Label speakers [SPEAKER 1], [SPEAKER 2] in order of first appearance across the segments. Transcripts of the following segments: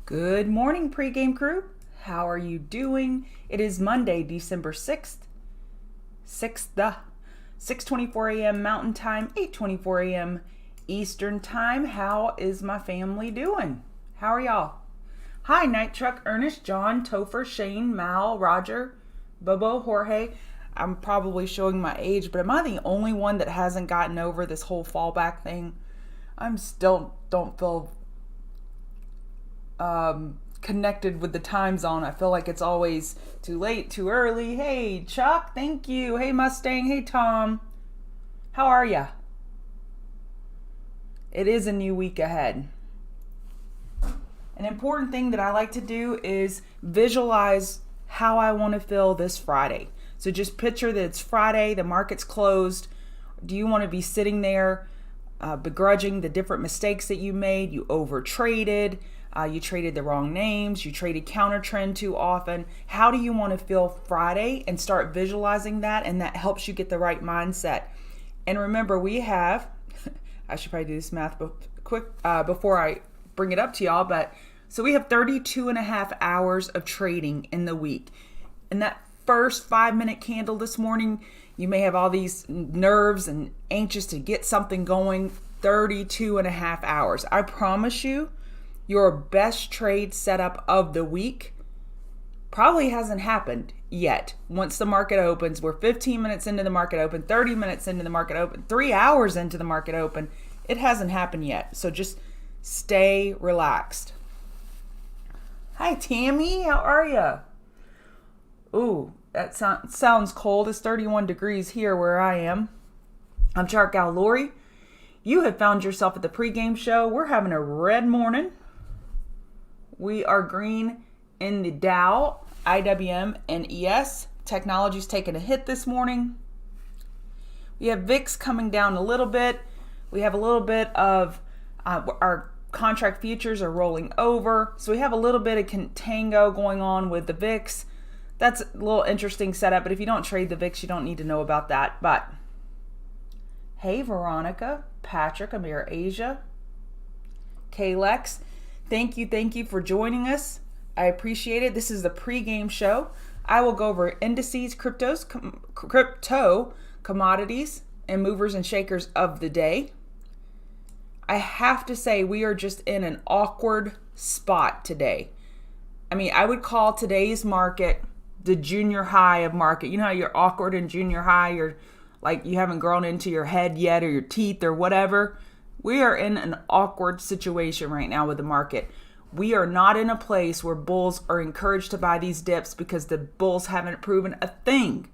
[SPEAKER 1] Good morning, pregame crew. How are you doing? It is Monday, December 6th, 6:24 a.m. Mountain Time, 8:24 a.m. Eastern Time. How is my family doing? How are y'all? Hi, Night Truck, Ernest, John, Topher, Shane, Mal, Roger, Bobo, Jorge. I'm probably showing my age, but am I the only one that hasn't gotten over this whole fallback thing? I'm still don't feel connected with the time zone. I feel like it's always too late, too early. Hey, Chuck, thank you. Hey, Mustang. Hey, Tom. How are ya? It is a new week ahead. An important thing that I like to do is visualize how I want to feel this Friday. So just picture that it's Friday, the market's closed. Do you want to be sitting there begrudging the different mistakes that you made? You over traded. You traded the wrong names. You traded counter trend too often. How do you want to feel Friday? And start visualizing that, and that helps you get the right mindset. And remember, we have, I should probably do this math quick before I bring it up to y'all, but so we have 32 and a half hours of trading in the week. And that first 5-minute candle this morning, you may have all these nerves and anxious to get something going. 32 and a half hours. I promise you, your best trade setup of the week probably hasn't happened yet. Once the market opens, we're 15 minutes into the market open, 30 minutes into the market open, 3 hours into the market open. It hasn't happened yet. So just stay relaxed. Hi, Tammy. How are you? Ooh, that sounds cold. It's 31 degrees here where I am. I'm Chart Gal Lori. You have found yourself at the pregame show. We're having a red morning. We are green in the Dow, IWM, and ES. Technology's taking a hit this morning. We have VIX coming down a little bit. We have a little bit of our contract futures are rolling over. So we have a little bit of contango going on with the VIX. That's a little interesting setup, but if you don't trade the VIX, you don't need to know about that. But hey, Veronica, Patrick, Amir, Asia, Kalex. Thank you for joining us. I appreciate it. This is the pregame show. I will go over indices, crypto, commodities, and movers and shakers of the day. I have to say we are just in an awkward spot today. I mean, I would call today's market the junior high of market. You know how you're awkward in junior high? You're like you haven't grown into your head yet or your teeth or whatever. We are in an awkward situation right now with the market. We are not in a place where bulls are encouraged to buy these dips because the bulls haven't proven a thing.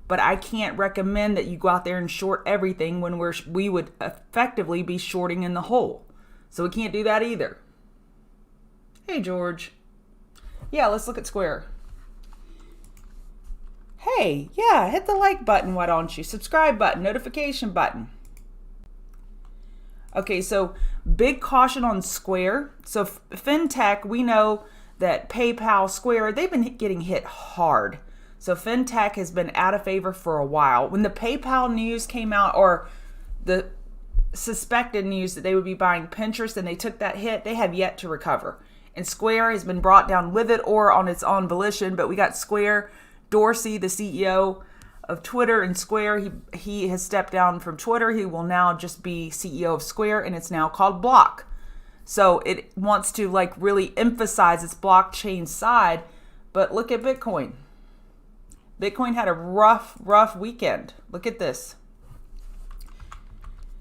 [SPEAKER 1] But I can't recommend that you go out there and short everything when we would effectively be shorting in the hole. So we can't do that either. Hey, George. Yeah, let's look at Square. Hey, yeah, hit the like button, why don't you? Subscribe button, notification button. Okay, so big caution on Square. So Fintech, we know that PayPal, Square, they've been getting hit hard. So Fintech has been out of favor for a while. When the PayPal news came out, or the suspected news that they would be buying Pinterest and they took that hit, they have yet to recover. And Square has been brought down with it or on its own volition, but we got Square. Dorsey, the CEO of Twitter and Square, he has stepped down from Twitter. He will now just be CEO of Square, and it's now called Block. So it wants to really emphasize its blockchain side. But look at Bitcoin. Bitcoin had a rough weekend. Look at this.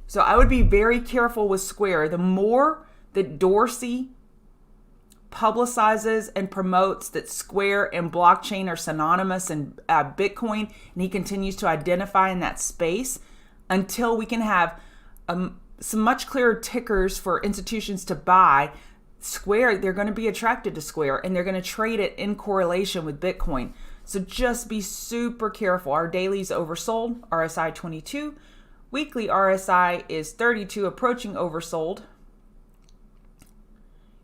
[SPEAKER 1] So I would be very careful with Square. The more that Dorsey publicizes and promotes that Square and blockchain are synonymous and Bitcoin, and he continues to identify in that space until we can have some much clearer tickers for institutions to buy Square. They're going to be attracted to Square and they're going to trade it in correlation with Bitcoin. So just be super careful. Our daily's oversold, RSI 22. Weekly RSI is 32, approaching oversold.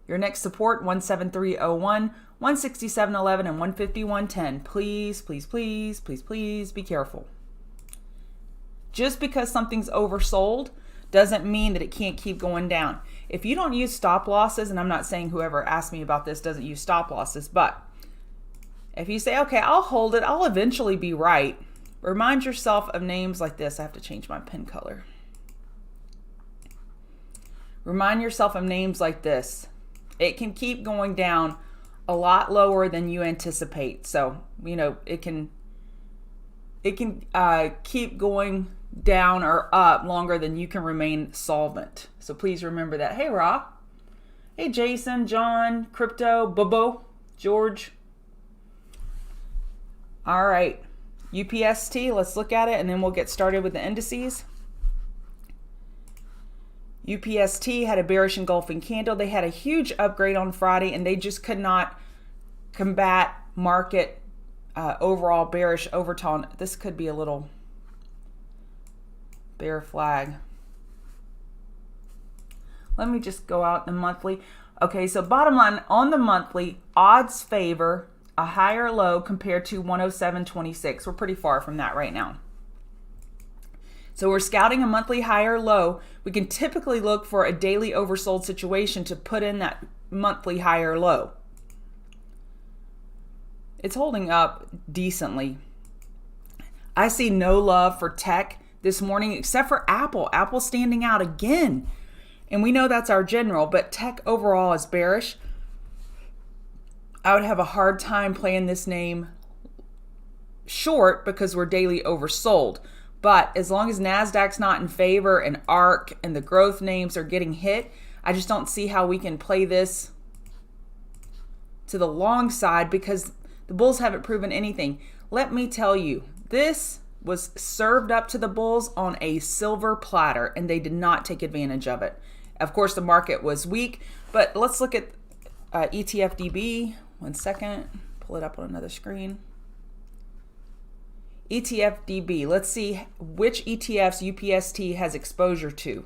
[SPEAKER 1] Your next support, 173.01, 167.11, and 151.10. Please be careful. Just because something's oversold doesn't mean that it can't keep going down. If you don't use stop losses, and I'm not saying whoever asked me about this doesn't use stop losses, but if you say, okay, I'll hold it, I'll eventually be right, remind yourself of names like this. I have to change my pen color. Remind yourself of names like this. It can keep going down a lot lower than you anticipate. So, you know, it can keep going down or up longer than you can remain solvent. So please remember that. Hey, Ra. Hey, Jason, John, Crypto, Bobo, George. All right, UPST, let's look at it and then we'll get started with the indices. UPST had a bearish engulfing candle. They had a huge upgrade on Friday and they just could not combat market overall bearish overtone. This could be a little bear flag. Let me just go out the monthly. Okay, so bottom line on the monthly, odds favor a higher low compared to 107.26. We're pretty far from that right now. So we're scouting a monthly higher low. We can typically look for a daily oversold situation to put in that monthly higher low. It's holding up decently. I see no love for tech this morning except for Apple. Apple standing out again. And we know that's our general, but tech overall is bearish. I would have a hard time playing this name short because we're daily oversold. But as long as NASDAQ's not in favor and ARK and the growth names are getting hit, I just don't see how we can play this to the long side because the bulls haven't proven anything. Let me tell you, this was served up to the bulls on a silver platter and they did not take advantage of it. Of course, the market was weak, but let's look at ETFDB. 1 second, pull it up on another screen. ETFDB, let's see which ETFs UPST has exposure to.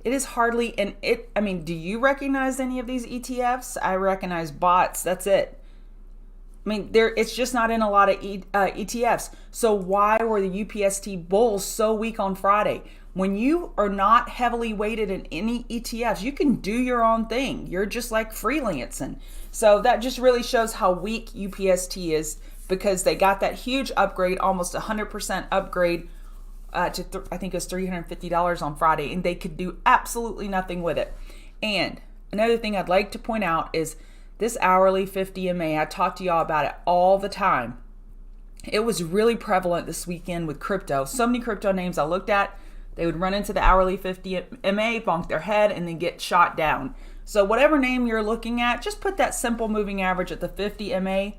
[SPEAKER 1] It is hardly, I mean, do you recognize any of these ETFs? I recognize bots, that's it. I mean, it's just not in a lot of ETFs. So why were the UPST bulls so weak on Friday? When you are not heavily weighted in any ETFs, you can do your own thing. You're just like freelancing. So that just really shows how weak UPST is because they got that huge upgrade, almost 100% upgrade to I think it was $350 on Friday, and they could do absolutely nothing with it. And another thing I'd like to point out is this hourly 50 MA, I talk to y'all about it all the time. It was really prevalent this weekend with crypto. So many crypto names I looked at, they would run into the hourly 50 MA, bonk their head, and then get shot down. So whatever name you're looking at, just put that simple moving average at the 50 MA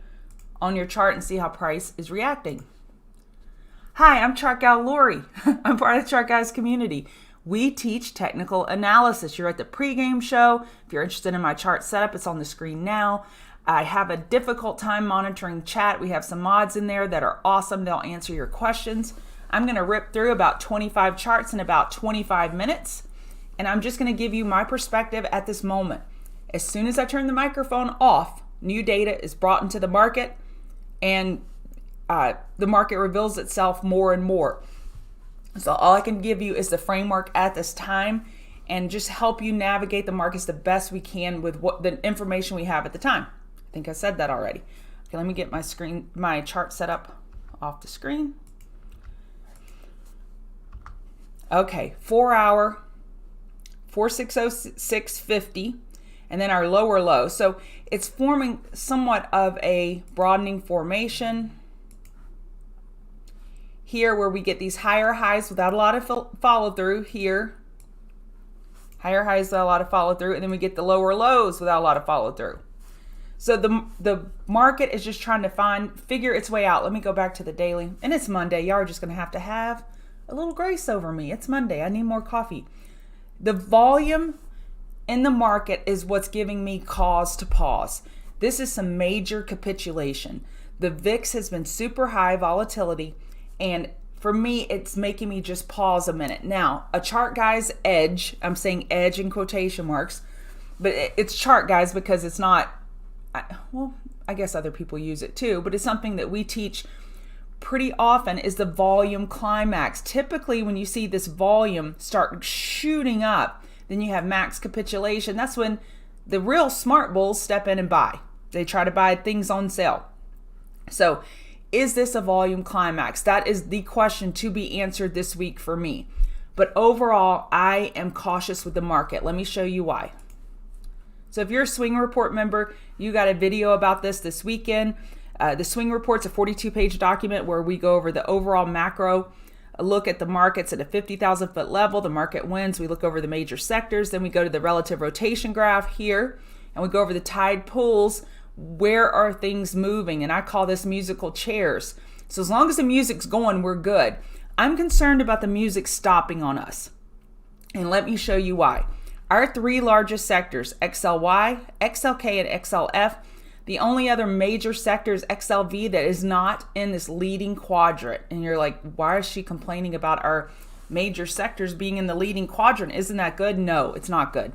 [SPEAKER 1] on your chart and see how price is reacting. Hi, I'm Chart Gal Lori. I'm part of the Chart Guys community. We teach technical analysis. You're at the pregame show. If you're interested in my chart setup, it's on the screen now. I have a difficult time monitoring chat. We have some mods in there that are awesome. They'll answer your questions. I'm going to rip through about 25 charts in about 25 minutes, and I'm just going to give you my perspective at this moment. As soon as I turn the microphone off, new data is brought into the market, and the market reveals itself more and more. So all I can give you is the framework at this time and just help you navigate the markets the best we can with what the information we have at the time. I think I said that already. Okay, let me get my chart set up off the screen. Okay, 4 hour, 4606.50, and then our lower low. So it's forming somewhat of a broadening formation here where we get these higher highs without a lot of follow through here. Higher highs without a lot of follow through, and then we get the lower lows without a lot of follow through. So the market is just trying to figure its way out. Let me go back to the daily, and it's Monday. Y'all are just going to have a little grace over me. It's Monday. I need more coffee. The volume in the market is what's giving me cause to pause. This is some major capitulation. The VIX has been super high volatility, and for me, it's making me just pause a minute. Now, a chart guy's edge, I'm saying edge in quotation marks, but it's chart guys because it's not, well, I guess other people use it too, but it's something that we teach pretty often is the volume climax. Typically, when you see this volume start shooting up, then you have max capitulation. That's when the real smart bulls step in and buy. They try to buy things on sale. So is this a volume climax? That is the question to be answered this week for me. But overall, I am cautious with the market. Let me show you why. So if you're a Swing Report member, you got a video about this weekend. The Swing Report's a 42-page document where we go over the overall macro, a look at the markets at a 50,000 foot level, the market wins. We look over the major sectors. Then we go to the relative rotation graph here, and we go over the tide pools. Where are things moving? And I call this musical chairs. So as long as the music's going, we're good. I'm concerned about the music stopping on us. And let me show you why. Our three largest sectors, XLY, XLK, and XLF, the only other major sector is XLV that is not in this leading quadrant. And you're like, why is she complaining about our major sectors being in the leading quadrant? Isn't that good? No, it's not good.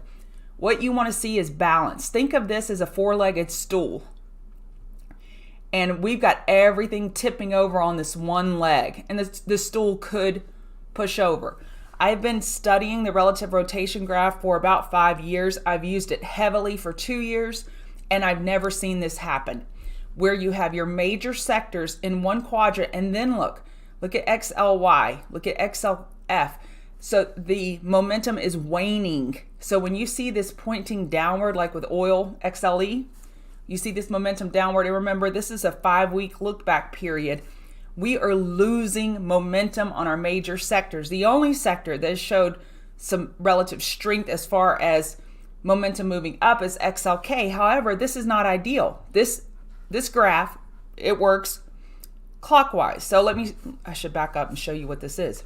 [SPEAKER 1] What you want to see is balance. Think of this as a four-legged stool. And we've got everything tipping over on this one leg. And the stool could push over. I've been studying the relative rotation graph for about 5 years. I've used it heavily for 2 years. And I've never seen this happen. Where you have your major sectors in one quadrant. And then look at XLY. Look at XLF. So the momentum is waning. So when you see this pointing downward, like with oil, XLE, you see this momentum downward. And remember, this is a 5-week look back period. We are losing momentum on our major sectors. The only sector that showed some relative strength as far as momentum moving up is XLK. However, this is not ideal. This graph, it works clockwise. So I should back up and show you what this is.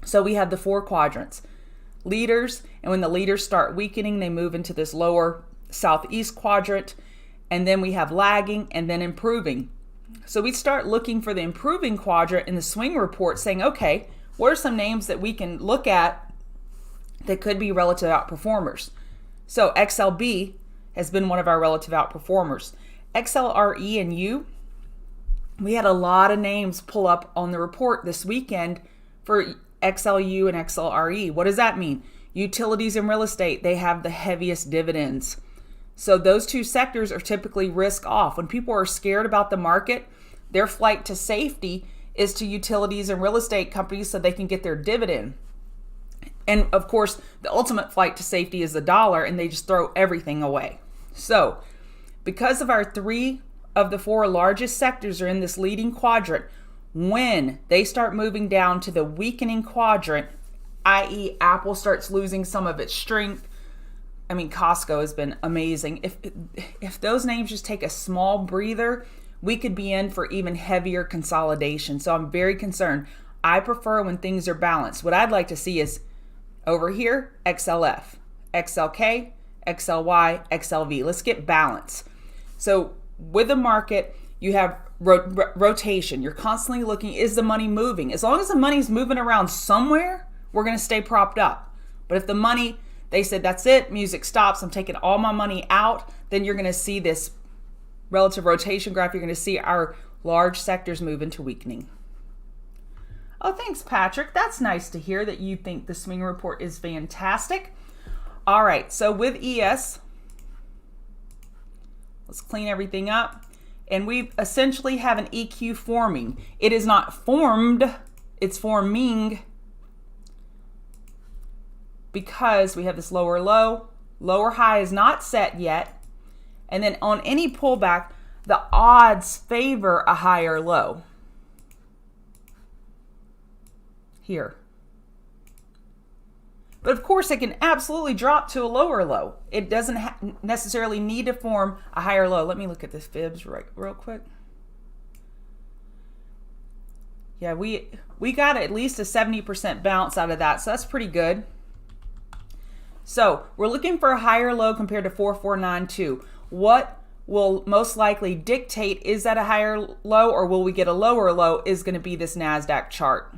[SPEAKER 1] So we have the 4 quadrants. Leaders, and when the leaders start weakening, they move into this lower southeast quadrant. And then we have lagging and then improving. So we start looking for the improving quadrant in the Swing Report, saying, okay, what are some names that we can look at that could be relative outperformers? So XLB has been one of our relative outperformers. XLRE and U, we had a lot of names pull up on the report this weekend for XLU and XLRE. What does that mean? Utilities and real estate, they have the heaviest dividends. So those two sectors are typically risk off. When people are scared about the market, their flight to safety is to utilities and real estate companies so they can get their dividend. And of course, the ultimate flight to safety is the dollar, and they just throw everything away. So because of our 3 of the 4 largest sectors are in this leading quadrant, when they start moving down to the weakening quadrant, i.e. Apple starts losing some of its strength. I mean, Costco has been amazing. If those names just take a small breather, we could be in for even heavier consolidation. So I'm very concerned. I prefer when things are balanced. What I'd like to see is over here, XLF, XLK, XLY, XLV. Let's get balance. So with the market, you have rotation. You're constantly looking, is the money moving? As long as the money's moving around somewhere, we're going to stay propped up. But if the money, they said, that's it, music stops, I'm taking all my money out, then you're going to see this relative rotation graph. You're going to see our large sectors move into weakening. Oh, thanks, Patrick. That's nice to hear that you think the Swing Report is fantastic. All right, so with ES, let's clean everything up. And we essentially have an EQ forming. It is not formed, it's forming, because we have this lower low. Lower high is not set yet. And then on any pullback, the odds favor a higher low. Here. But of course, it can absolutely drop to a lower low. It doesn't necessarily need to form a higher low. Let me look at this fibs real quick. Yeah, we got at least a 70% bounce out of that, so that's pretty good. So we're looking for a higher low compared to 4492. What will most likely dictate, is that a higher low or will we get a lower low, is going to be this NASDAQ chart.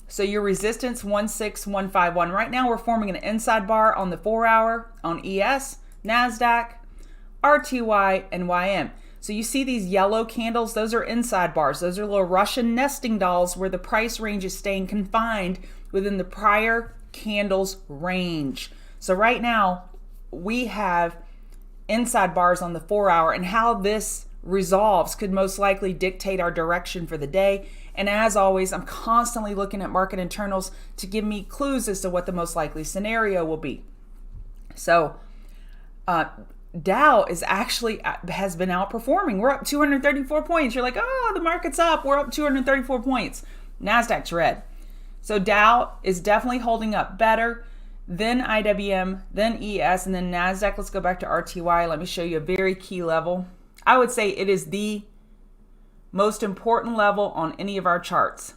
[SPEAKER 1] So your resistance 16151. Right now we're forming an inside bar on the 4 hour on ES, NASDAQ, RTY, and YM. So you see these yellow candles, those are inside bars. Those are little Russian nesting dolls where the price range is staying confined within the prior candle's range. So right now we have inside bars on the 4 hour, and how this resolves could most likely dictate our direction for the day. And as always, I'm constantly looking at market internals to give me clues as to what the most likely scenario will be. So Dow is actually has been outperforming. We're up 234 points. You're like, oh, the market's up. We're up 234 points. NASDAQ's red. So Dow is definitely holding up better, then IWM, then ES, and then NASDAQ. Let's go back to RTY. Let me show you a very key level. I would say it is the most important level on any of our charts.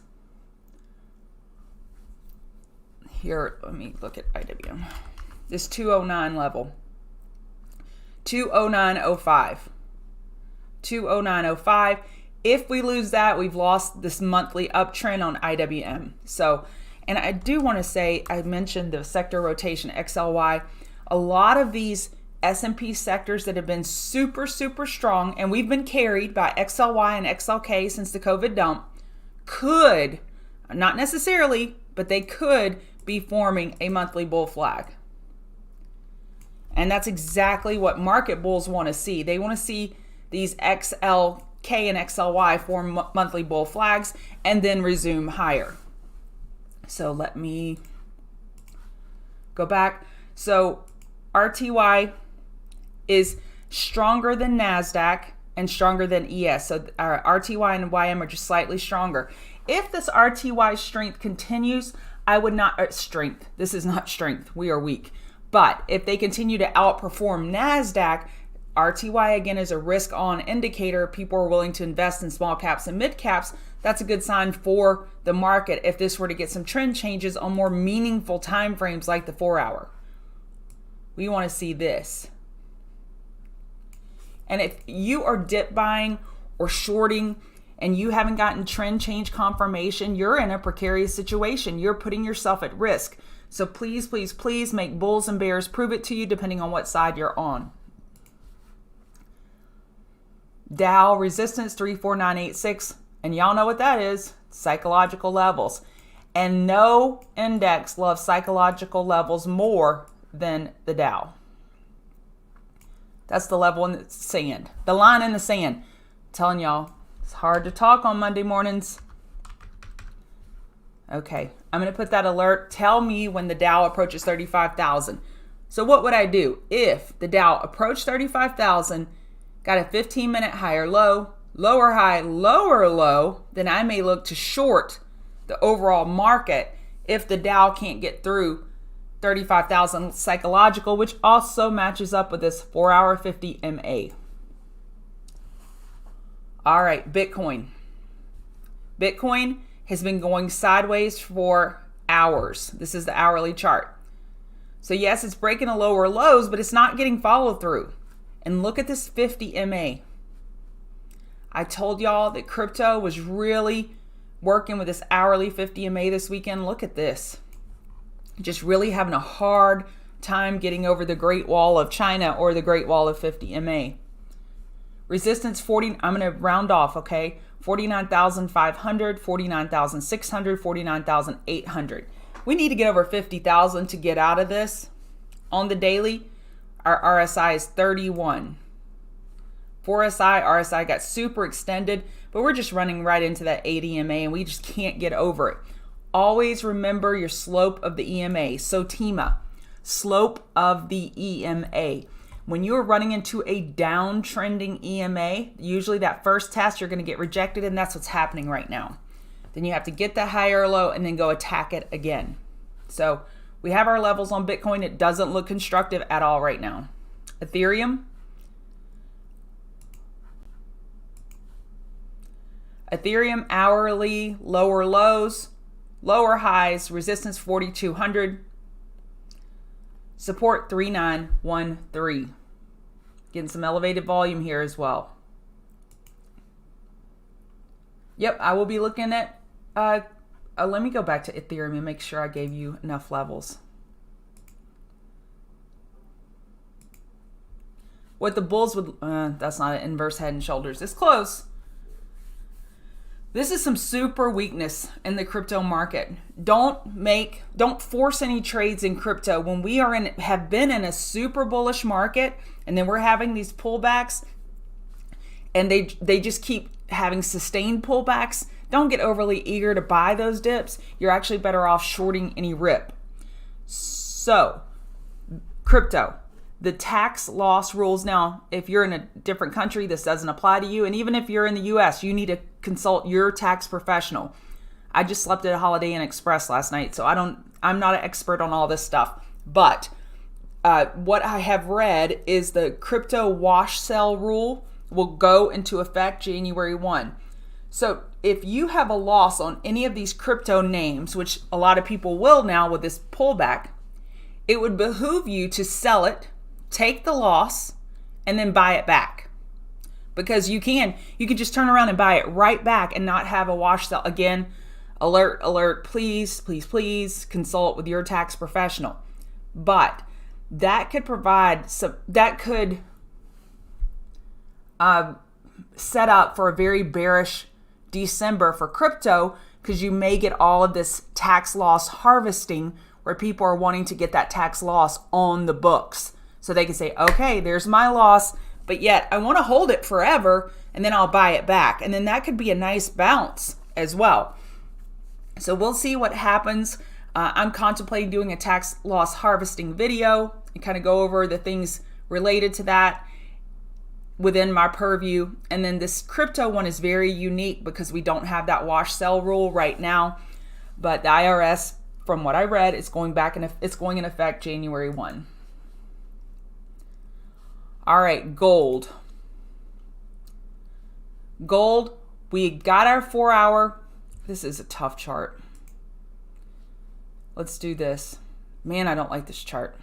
[SPEAKER 1] Here, let me look at IWM. This 209 level. 209.05. 209.05. If we lose that, we've lost this monthly uptrend on IWM. So, and I do want to say, I mentioned the sector rotation, XLY. A lot of these S&P sectors that have been super, super strong, and we've been carried by XLY and XLK since the COVID dump, could, not necessarily, but they could be forming a monthly bull flag. And that's exactly what market bulls want to see. They want to see these XLK and XLY form monthly bull flags and then resume higher. So let me go back. So RTY is stronger than NASDAQ and stronger than ES. So our RTY and YM are just slightly stronger. If this RTY strength continues, I would not, strength, this is not strength, we are weak. But if they continue to outperform NASDAQ, RTY again is a risk on indicator. People are willing to invest in small caps and mid caps. That's a good sign for the market if this were to get some trend changes on more meaningful time frames like the 4 hour. We want to see this. And if you are dip buying or shorting and you haven't gotten trend change confirmation, you're in a precarious situation. You're putting yourself at risk. So please, please, please make bulls and bears prove it to you depending on what side you're on. Dow resistance 34986, and y'all know what that is, psychological levels. And no index loves psychological levels more than the Dow. That's the level in the sand, the line in the sand. I'm telling y'all, it's hard to talk on Monday mornings. Okay, I'm going to put that alert. Tell me when the Dow approaches 35,000. So what would I do? If the Dow approached 35,000, got a 15-minute higher low, lower high, lower low, then I may look to short the overall market if the Dow can't get through 35,000 psychological, which also matches up with this 4 hour 50 MA. All right, Bitcoin. Bitcoin has been going sideways for hours. This is the hourly chart. So yes, it's breaking the lower lows, but it's not getting follow through. And look at this 50 MA. I told y'all that crypto was really working with this hourly 50 MA this weekend. Look at this. Just really having a hard time getting over the Great Wall of China or the Great Wall of 50 MA. Resistance 40, I'm going to round off, okay? 49,500, 49,600, 49,800. We need to get over 50,000 to get out of this. On the daily, our RSI is 31. For RSI got super extended, but we're just running right into that 80 EMA and we just can't get over it. Always remember your slope of the EMA. So TEMA, slope of the EMA. When you're running into a downtrending EMA, usually that first test you're going to get rejected, and that's what's happening right now. Then you have to get the higher low and then go attack it again. So we have our levels on Bitcoin. It doesn't look constructive at all right now. Ethereum hourly, lower lows, lower highs, resistance 4,200, support 3,913. Getting some elevated volume here as well. Yep, I will be looking at, let me go back to Ethereum and make sure I gave you enough levels. What the bulls would, that's not an inverse head and shoulders. It's close. This is some super weakness in the crypto market. Don't force any trades in crypto when we have been in a super bullish market, and then we're having these pullbacks, and they just keep having sustained pullbacks. Don't get overly eager to buy those dips. You're actually better off shorting any rip. So, crypto. The tax loss rules now, if you're in a different country, this doesn't apply to you. And even if you're in the US, you need to consult your tax professional. I just slept at a Holiday Inn Express last night, so I'm not an expert on all this stuff. But what I have read is the crypto wash sell rule will go into effect January 1. So if you have a loss on any of these crypto names, which a lot of people will now with this pullback, it would behoove you to sell it, take the loss, and then buy it back. Because you can just turn around and buy it right back and not have a wash sell. Again, alert, please consult with your tax professional. But that could set up for a very bearish December for crypto, because you may get all of this tax loss harvesting where people are wanting to get that tax loss on the books. So they can say, okay, there's my loss, but yet I want to hold it forever and then I'll buy it back. And then that could be a nice bounce as well. So we'll see what happens. I'm contemplating doing a tax loss harvesting video and kind of go over the things related to that within my purview. And then this crypto one is very unique because we don't have that wash sell rule right now. But the IRS, from what I read, it's going in effect January 1. All right, gold. Gold, we got our 4 hour. This is a tough chart. Let's do this. Man, I don't like this chart.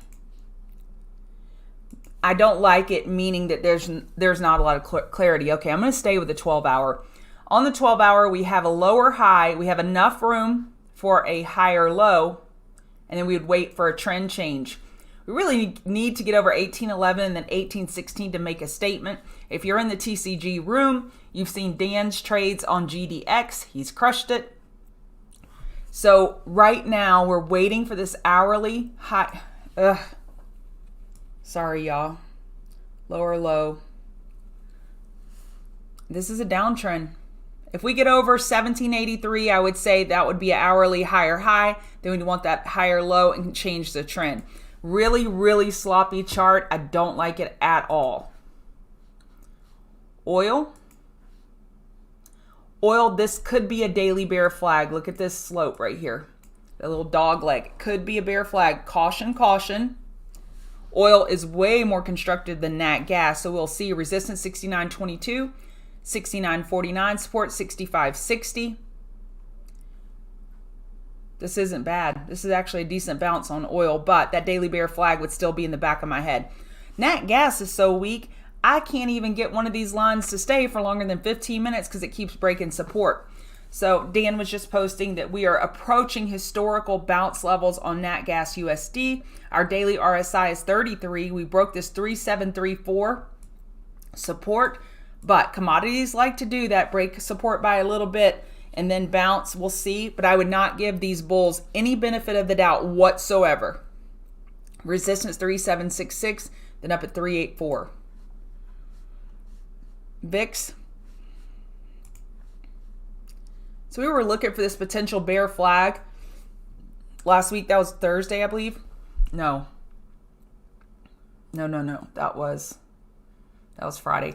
[SPEAKER 1] I don't like it, meaning that there's not a lot of clarity. Okay, I'm going to stay with the 12 hour. On the 12 hour, we have a lower high. We have enough room for a higher low, and then we would wait for a trend change. We really need to get over 1811 and then 1816 to make a statement. If you're in the TCG room, you've seen Dan's trades on GDX. He's crushed it. So right now we're waiting for this hourly high. Sorry, y'all. Lower low. This is a downtrend. If we get over 1783, I would say that would be an hourly higher high. Then we'd want that higher low and change the trend. Really, really sloppy chart. I don't like it at all. Oil. Oil, this could be a daily bear flag. Look at this slope right here. The little dog leg. Could be a bear flag. Caution, caution. Oil is way more constructed than nat gas. So we'll see resistance 69.22, 69.49, support 65.60. This isn't bad. This is actually a decent bounce on oil, but that daily bear flag would still be in the back of my head. Nat gas is so weak, I can't even get one of these lines to stay for longer than 15 minutes because it keeps breaking support. So Dan was just posting that we are approaching historical bounce levels on nat gas USD. Our daily RSI is 33. We broke this 3734 support, but commodities like to do that, break support by a little bit and then bounce. We'll see, but I would not give these bulls any benefit of the doubt whatsoever. Resistance 3766, then up at 384. VIX. So we were looking for this potential bear flag last week. That was Thursday, I believe. No. That was Friday.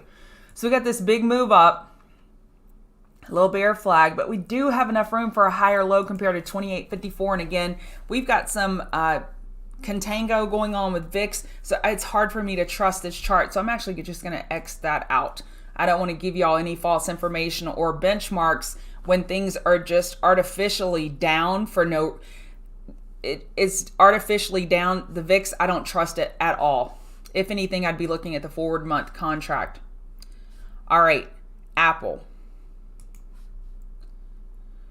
[SPEAKER 1] So we got this big move up. A little bear flag, but we do have enough room for a higher low compared to 28.54. And again, we've got some contango going on with VIX, so it's hard for me to trust this chart. So I'm actually just going to X that out. I don't want to give y'all any false information or benchmarks when things are just artificially down for no. It's artificially down. The VIX, I don't trust it at all. If anything, I'd be looking at the forward month contract. All right, Apple.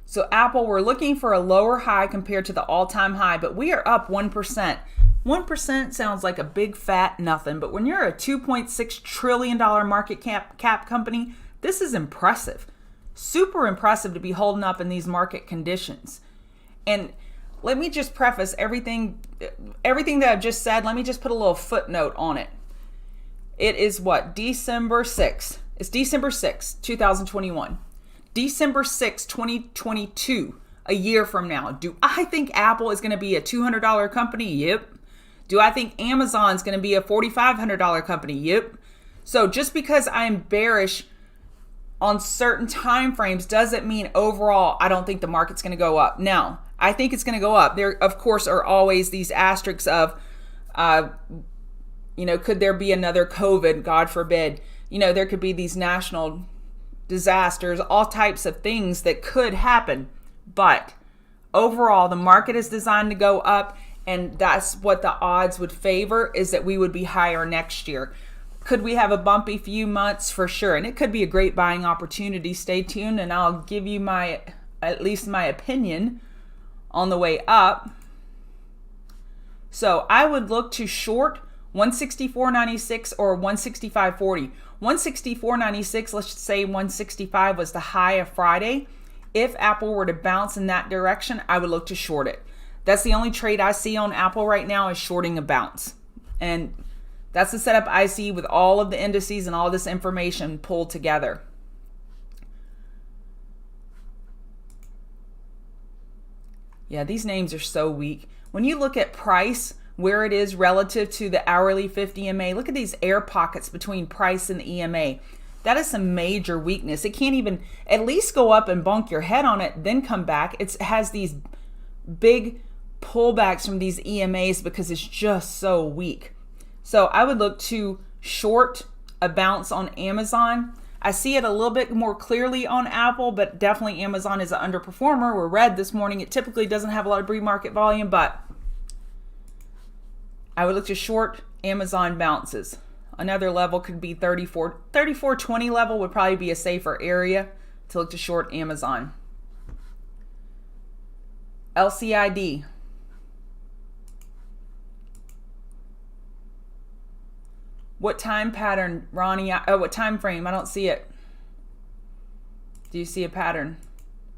[SPEAKER 1] So Apple, we're looking for a lower high compared to the all-time high, but we are up 1%. 1% sounds like a big fat nothing, but when you're a $2.6 trillion market cap company, this is impressive. Super impressive to be holding up in these market conditions. And let me just preface everything that I've just said. Let me just put a little footnote on it. It is what? December 6th. It's December 6th, 2021. December 6th, 2022, a year from now. Do I think Apple is going to be a $200 company? Yep. Do I think Amazon is going to be a $4,500 company? Yep. So just because I'm bearish on certain time frames doesn't mean overall I don't think the market's going to go up. Now, I think it's going to go up. There, of course, are always these asterisks of, could there be another COVID? God forbid. There could be these national disasters, all types of things that could happen. But overall, the market is designed to go up, and that's what the odds would favor, is that we would be higher next year. Could we have a bumpy few months? For sure. And it could be a great buying opportunity. Stay tuned, and I'll give you at least my opinion on the way up. So I would look to short 164.96 or 165.40. 164.96, let's say 165 was the high of Friday. If Apple were to bounce in that direction, I would look to short it. That's the only trade I see on Apple right now, is shorting a bounce. And that's the setup I see with all of the indices and all this information pulled together. Yeah, these names are so weak. When you look at price, where it is relative to the hourly 50 EMA, look at these air pockets between price and the EMA. That is some major weakness. It can't even at least go up and bonk your head on it, then come back. It has these big pullbacks from these EMAs because it's just so weak. So I would look to short a bounce on Amazon. I see it a little bit more clearly on Apple, but definitely Amazon is an underperformer. We're red this morning. It typically doesn't have a lot of pre-market volume, but I would look to short Amazon bounces. Another level could be 34.20 level would probably be a safer area to look to short Amazon. LCID. What time pattern, Ronnie? What time frame? I don't see it. Do you see a pattern?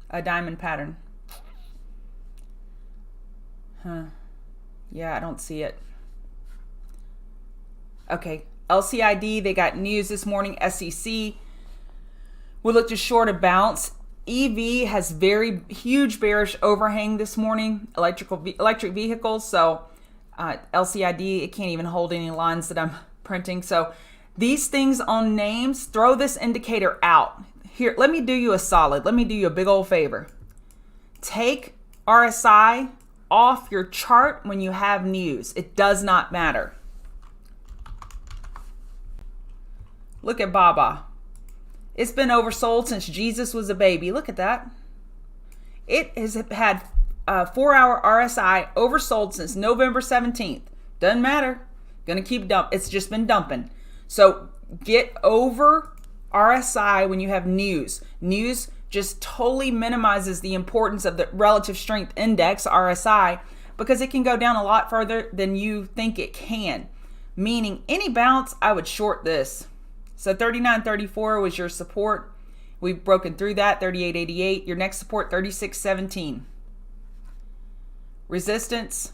[SPEAKER 1] A diamond pattern? Yeah, I don't see it. Okay, LCID, they got news this morning. SEC. We look to short a bounce. EV has very huge bearish overhang this morning. Electric vehicles. So LCID, it can't even hold any lines that I'm printing. So these things on names, throw this indicator out. Here, let me do you a solid. Let me do you a big old favor. Take RSI off your chart when you have news. It does not matter. Look at Baba. It's been oversold since Jesus was a baby. Look at that. It has had a 4-hour RSI oversold since November 17th. Doesn't matter. Gonna keep dumping. It's just been dumping. So get over RSI when you have news. News just totally minimizes the importance of the relative strength index, RSI, because it can go down a lot further than you think it can. Meaning any bounce, I would short this. So 39.34 was your support. We've broken through that. 38.88. Your next support, 36.17. Resistance,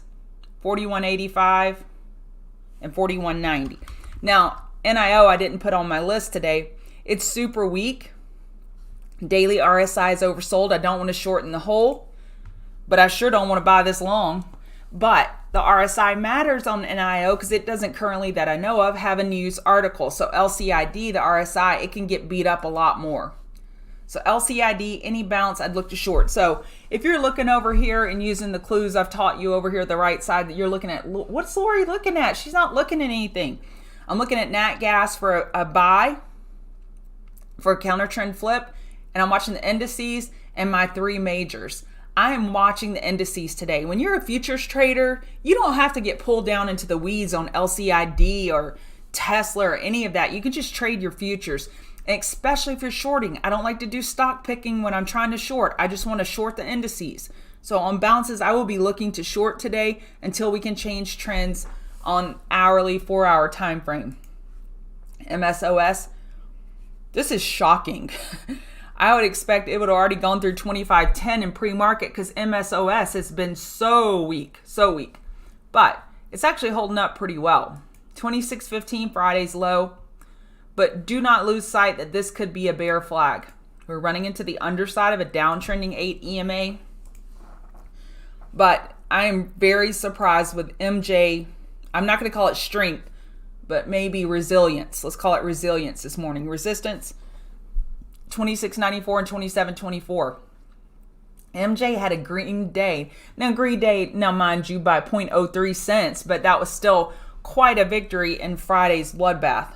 [SPEAKER 1] 41.85 and 41.90. Now, NIO I didn't put on my list today. It's super weak. Daily RSI is oversold. I don't want to shorten the hole, but I sure don't want to buy this long. But the RSI matters on NIO because it doesn't currently, that I know of, have a news article. So LCID, the RSI, it can get beat up a lot more. So LCID, any bounce, I'd look to short. So if you're looking over here and using the clues I've taught you over here at the right side that you're looking at, what's Lori looking at? She's not looking at anything. I'm looking at Nat Gas for a buy, for a counter trend flip, and I'm watching the indices and my 3 majors. I am watching the indices today. When you're a futures trader, you don't have to get pulled down into the weeds on LCID or Tesla or any of that. You can just trade your futures, and especially if you're shorting. I don't like to do stock picking when I'm trying to short. I just want to short the indices. So on bounces, I will be looking to short today until we can change trends on hourly 4-hour time frame. MSOS, this is shocking. I would expect it would have already gone through 25.10 in pre-market because MSOS has been so weak. But it's actually holding up pretty well. 26.15 Friday's low. But do not lose sight that this could be a bear flag. We're running into the underside of a downtrending 8 EMA. But I am very surprised with MJ. I'm not going to call it strength, but maybe resilience. Let's call it resilience this morning. Resistance, 26.94 and 27.24. MJ had a green day. Now, green day, now mind you, by 0.03 cents, but that was still quite a victory in Friday's bloodbath.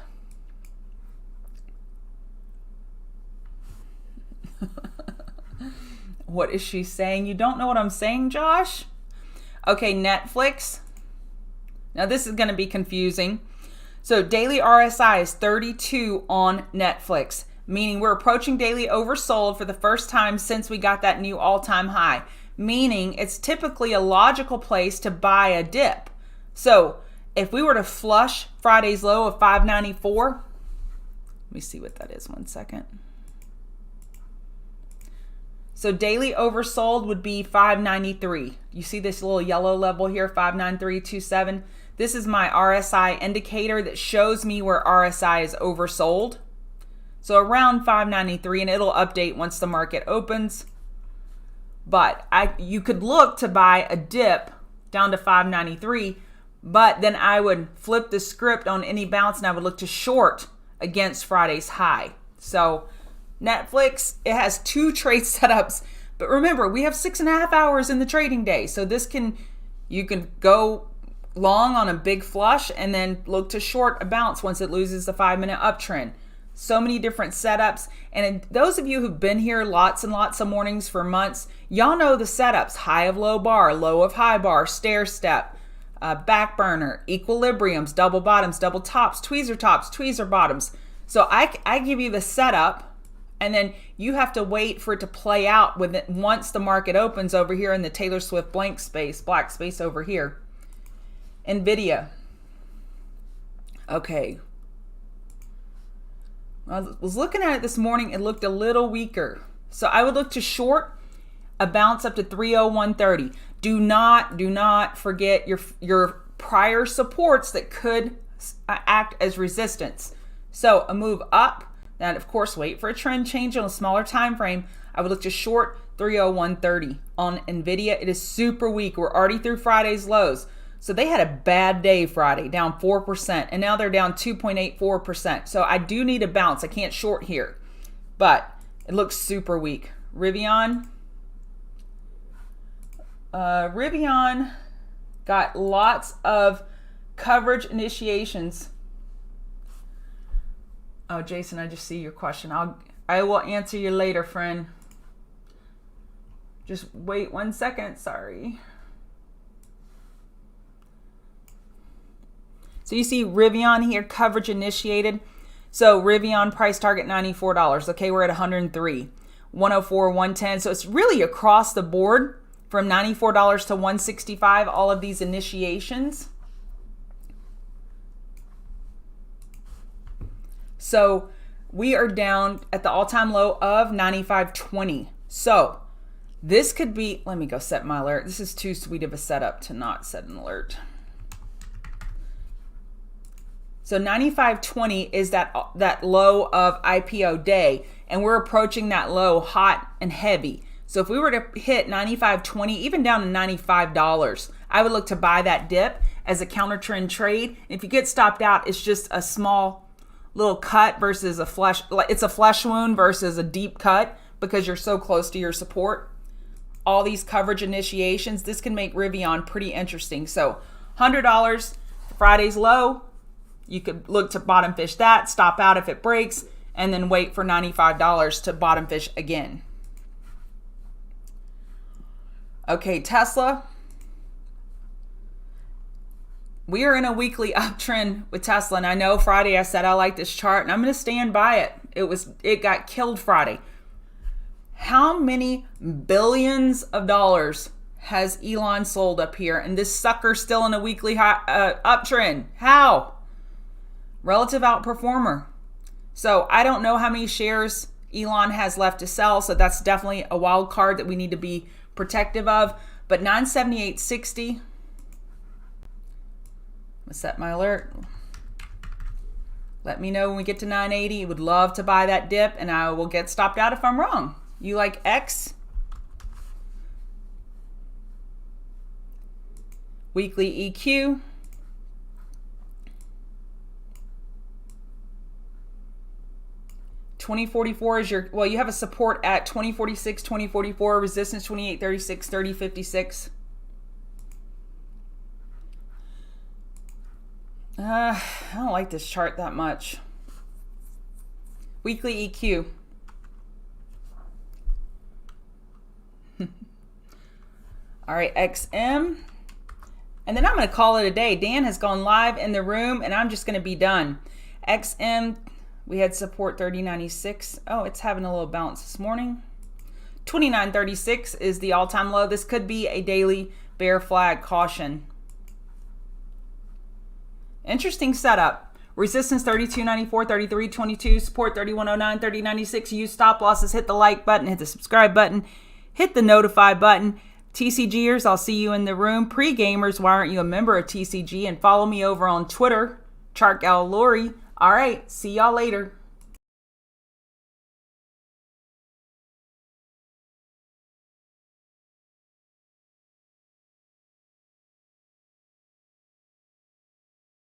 [SPEAKER 1] What is she saying? You don't know what I'm saying, Josh? Okay, Netflix. Now, this is going to be confusing. So, daily RSI is 32 on Netflix, meaning we're approaching daily oversold for the first time since we got that new all-time high, meaning it's typically a logical place to buy a dip. So, if we were to flush Friday's low of 594, let me see what that is, 1 second. So daily oversold would be 593. You see this little yellow level here, 593.27. This is my RSI indicator that shows me where RSI is oversold. So around 593, and it'll update once the market opens. But you could look to buy a dip down to 593, but then I would flip the script on any bounce and I would look to short against Friday's high. So Netflix, it has 2 trade setups, but remember, we have 6.5 hours in the trading day. So you can go long on a big flush and then look to short a bounce once it loses the 5-minute uptrend. So many different setups. And those of you who've been here lots and lots of mornings for months, y'all know the setups: high of low bar, low of high bar, stair step, back burner, equilibriums, double bottoms, double tops, tweezer bottoms. So I give you the setup, and then you have to wait for it to play out with it once the market opens over here in the Taylor Swift black space over here. Nvidia. Okay. I was looking at it this morning. It looked a little weaker. So I would look to short a bounce up to 301.30. Do not forget your prior supports that could act as resistance. So a move up. And of course, wait for a trend change on a smaller time frame. I would look to short 301.30 on Nvidia. It is super weak. We're already through Friday's lows. So they had a bad day Friday, down 4%, and now they're down 2.84%. So I do need a bounce. I can't short here, but it looks super weak. Rivian got lots of coverage initiations. Oh, Jason, I just see your question. I will answer you later, friend. Just wait 1 second. Sorry. So you see Rivian here, coverage initiated. So Rivian price target $94. Okay, we're at 103, 104, 110. So it's really across the board from $94 to 165. All of these initiations. So we are down at the all-time low of 95.20. So this could be, let me go set my alert. This is too sweet of a setup to not set an alert. So 95.20 is that low of IPO day, and we're approaching that low hot and heavy. So if we were to hit 95.20, even down to $95, I would look to buy that dip as a counter trend trade. If you get stopped out, it's just a small little cut versus a flesh. It's a flesh wound versus a deep cut because you're so close to your support. All these coverage initiations, this can make Rivian pretty interesting. So $100, Friday's low. You could look to bottom fish that, stop out if it breaks, and then wait for $95 to bottom fish again. Okay, Tesla. We are in a weekly uptrend with Tesla, and I know Friday I said I like this chart, and I'm going to stand by it. It got killed Friday. How many billions of dollars has Elon sold up here? And this sucker's still in a weekly uptrend. How? Relative outperformer. So I don't know how many shares Elon has left to sell. So that's definitely a wild card that we need to be protective of. But 978.60. I'm gonna set my alert. Let me know when we get to 980. Would love to buy that dip, and I will get stopped out if I'm wrong. You like X? Weekly EQ. $20.44 is your, well, you have a support at $20.46, $20.44, resistance $28.36, $30.56. I don't like this chart that much. Weekly EQ. All right, XM. And then I'm going to call it a day. Dan has gone live in the room, and I'm just going to be done. XM, we had support 30.96. Oh, it's having a little bounce this morning. 29.36 is the all-time low. This could be a daily bear flag caution. Interesting setup. Resistance 32.94, 33.22, support 31.09, 30.96. Use stop losses. Hit the like button, hit the subscribe button, hit the notify button. TCGers, I'll see you in the room. Pre-gamers, why aren't you a member of TCG? And follow me over on Twitter, Chart Gal Lori. All right, see y'all later.